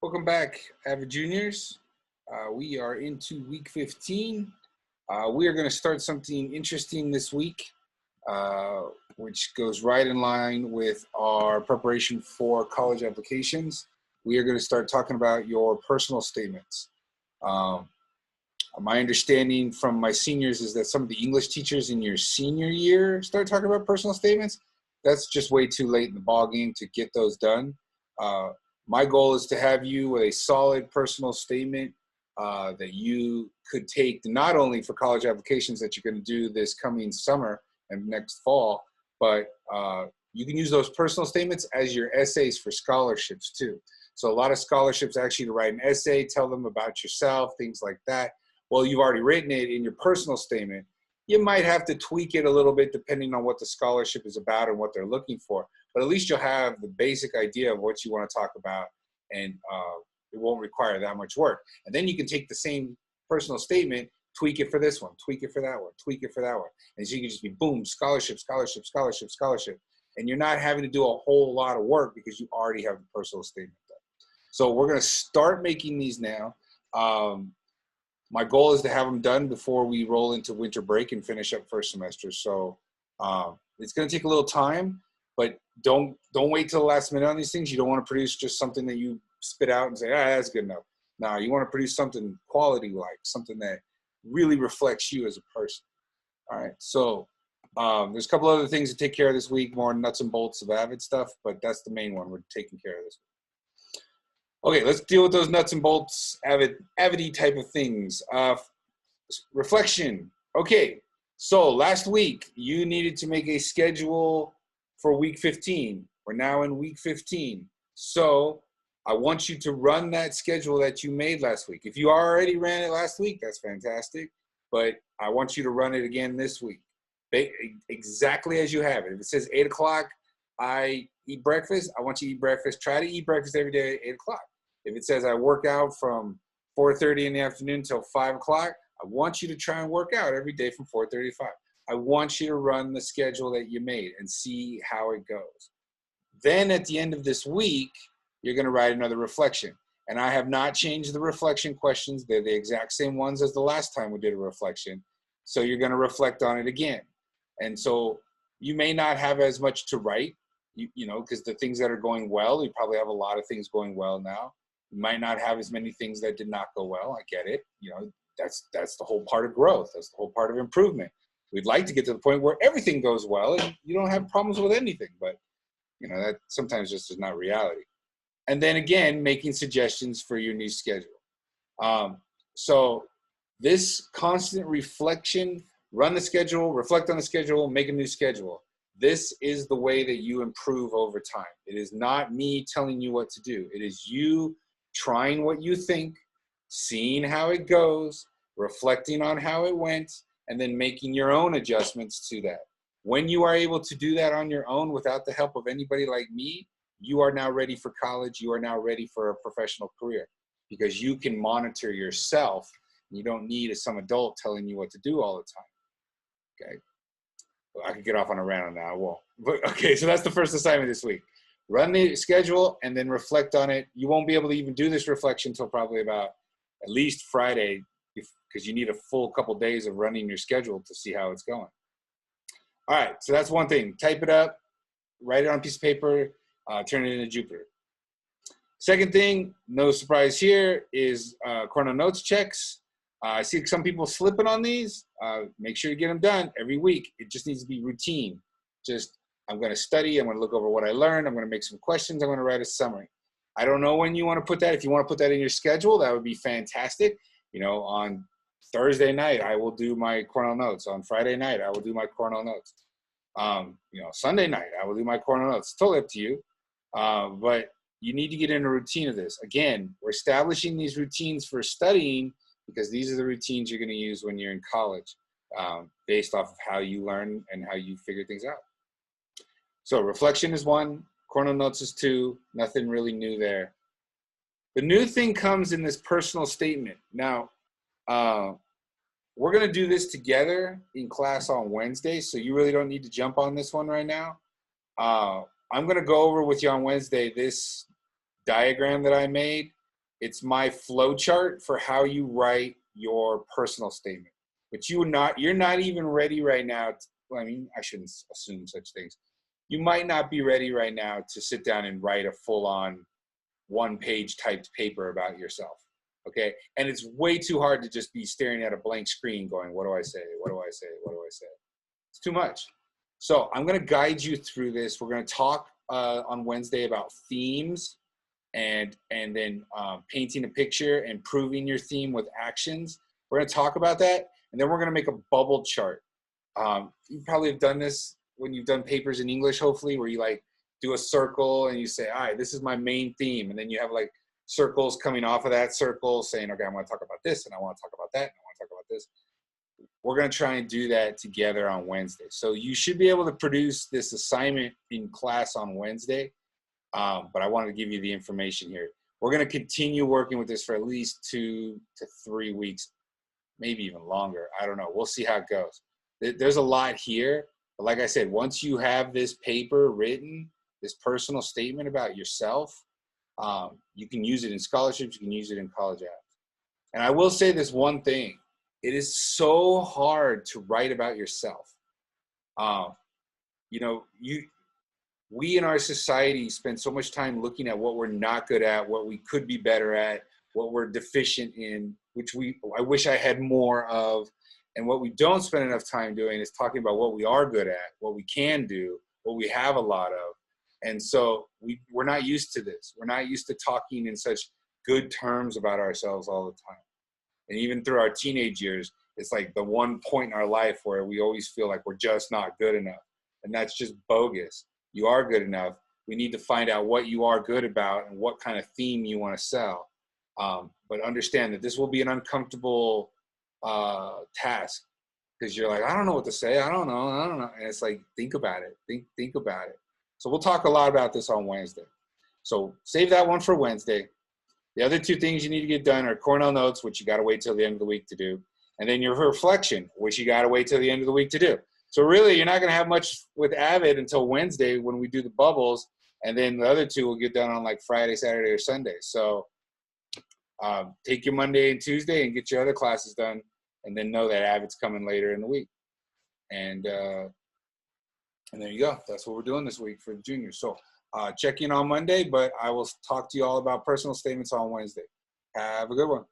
Welcome back, AVID Juniors. We are into week 15. We are going to start something interesting this week, which goes right in line with our preparation for college applications. We are going to start talking about your personal statements. My understanding from my seniors is that some of the English teachers in your senior year start talking about personal statements. That's just way too late in the ballgame to get those done. My goal is to have you with a solid personal statement that you could take not only for college applications that you're going to do this coming summer and next fall, but you can use those personal statements as your essays for scholarships too. So a lot of scholarships actually to write an essay, tell them about yourself, things like that. Well, you've already written it in your personal statement. You might have to tweak it a little bit depending on what the scholarship is about and what they're looking for. But at least you'll have the basic idea of what you want to talk about, and it won't require that much work. And then you can take the same personal statement, tweak it for this one, tweak it for that one, tweak it for that one. And so you can just be boom, scholarship, scholarship, scholarship, scholarship. And you're not having to do a whole lot of work because you already have the personal statement done. So we're going to start making these now. My goal is to have them done before we roll into winter break and finish up first semester. So it's going to take a little time, but don't wait till the last minute on these things. You don't want to produce just something that you spit out and say, that's good enough. No, you want to produce something quality-like, something that really reflects you as a person. All right, so there's a couple other things to take care of this week, more nuts and bolts of AVID stuff, but that's the main one we're taking care of this week. Okay, let's deal with those nuts and bolts, AVID type of things. Reflection. Okay, so last week you needed to make a schedule for week 15. We're now in week 15. So I want you to run that schedule that you made last week. If you already ran it last week, that's fantastic. But I want you to run it again this week, exactly as you have it. If it says 8 o'clock, I eat breakfast, I want you to eat breakfast. Try to eat breakfast every day at 8 o'clock. If it says I work out from 4:30 in the afternoon till 5 o'clock, I want you to try and work out every day from 4:30 to 5. I want you to run the schedule that you made and see how it goes. Then at the end of this week, you're going to write another reflection. And I have not changed the reflection questions. They're the exact same ones as the last time we did a reflection. So you're going to reflect on it again. And so you may not have as much to write, you know, because the things that are going well, you probably have a lot of things going well now. You might not have as many things that did not go well. I get it. You know, that's the whole part of growth. That's the whole part of improvement. We'd like to get to the point where everything goes well and you don't have problems with anything, but you know, that sometimes just is not reality. And then again, making suggestions for your new schedule. So this constant reflection, run the schedule, reflect on the schedule, make a new schedule. This is the way that you improve over time. It is not me telling you what to do. It is you trying what you think, seeing how it goes, reflecting on how it went, and then making your own adjustments to that. When you are able to do that on your own without the help of anybody like me, you are now ready for college. You are now ready for a professional career because you can monitor yourself. You don't need some adult telling you what to do all the time. Okay. Well, I could get off on a rant on that. I won't. But okay, so that's the first assignment this week. Run the schedule and then reflect on it. You won't be able to even do this reflection until probably about at least Friday because you need a full couple days of running your schedule to see how it's going. All right, so that's one thing. Type it up, write it on a piece of paper, turn it into Jupyter. Second thing, no surprise here, is Chrono Notes checks. I see some people slipping on these. Make sure you get them done every week. It just needs to be routine. Just, I'm going to study. I'm going to look over what I learned. I'm going to make some questions. I'm going to write a summary. I don't know when you want to put that. If you want to put that in your schedule, that would be fantastic. You know, on Thursday night, I will do my Chrono Notes. On Friday night, I will do my Chrono Notes. You know, Sunday night, I will do my Chrono Notes. It's totally up to you. But you need to get in a routine of this. Again, we're establishing these routines for studying because these are the routines you're going to use when you're in college based off of how you learn and how you figure things out. So reflection is 1, Chrono Notes is 2, nothing really new there. The new thing comes in this personal statement. Now, we're going to do this together in class on Wednesday, so you really don't need to jump on this one right now. I'm going to go over with you on Wednesday this diagram that I made It's my flow chart for how you write your personal statement. But you're not even ready right now. I mean, I shouldn't assume such things. You might not be ready right now to sit down and write a full-on one-page typed paper about yourself. Okay, and it's way too hard to just be staring at a blank screen going, what do I say? What do I say? What do I say? It's too much. So I'm going to guide you through this. We're going to talk on Wednesday about themes and then painting a picture and proving your theme with actions. We're going to talk about that, and then we're going to make a bubble chart. You probably have done this when you've done papers in English, hopefully, where you like do a circle and you say, all right, this is my main theme, and then you have like circles coming off of that circle saying, okay, I want to talk about this, and I want to talk about that, and I want to talk about this. We're going to try and do that together on Wednesday. So you should be able to produce this assignment in class on Wednesday, but I wanted to give you the information here. We're going to continue working with this for at least 2 to 3 weeks, maybe even longer. I don't know. We'll see how it goes. There's a lot here, but like I said, once you have this paper written, this personal statement about yourself, you can use it in scholarships, you can use it in college apps. And I will say this one thing, it is so hard to write about yourself. You know, we in our society spend so much time looking at what we're not good at, what we could be better at, what we're deficient in, which I wish I had more of. And what we don't spend enough time doing is talking about what we are good at, what we can do, what we have a lot of. And so we're not used to this. We're not used to talking in such good terms about ourselves all the time. And even through our teenage years, it's like the one point in our life where we always feel like we're just not good enough. And that's just bogus. You are good enough. We need to find out what you are good about and what kind of theme you want to sell. But understand that this will be an uncomfortable task, because you're like, I don't know what to say. I don't know. And it's like, think about it. Think about it. So we'll talk a lot about this on Wednesday. So save that one for Wednesday. The other 2 things you need to get done are Chrono Notes, which you got to wait till the end of the week to do. And then your reflection, which you got to wait till the end of the week to do. So really, you're not going to have much with AVID until Wednesday when we do the bubbles. And then the other 2 will get done on like Friday, Saturday, or Sunday. So take your Monday and Tuesday and get your other classes done. And then know that AVID's coming later in the week. And there you go. That's what we're doing this week for the juniors. So check in on Monday, but I will talk to you all about personal statements on Wednesday. Have a good one.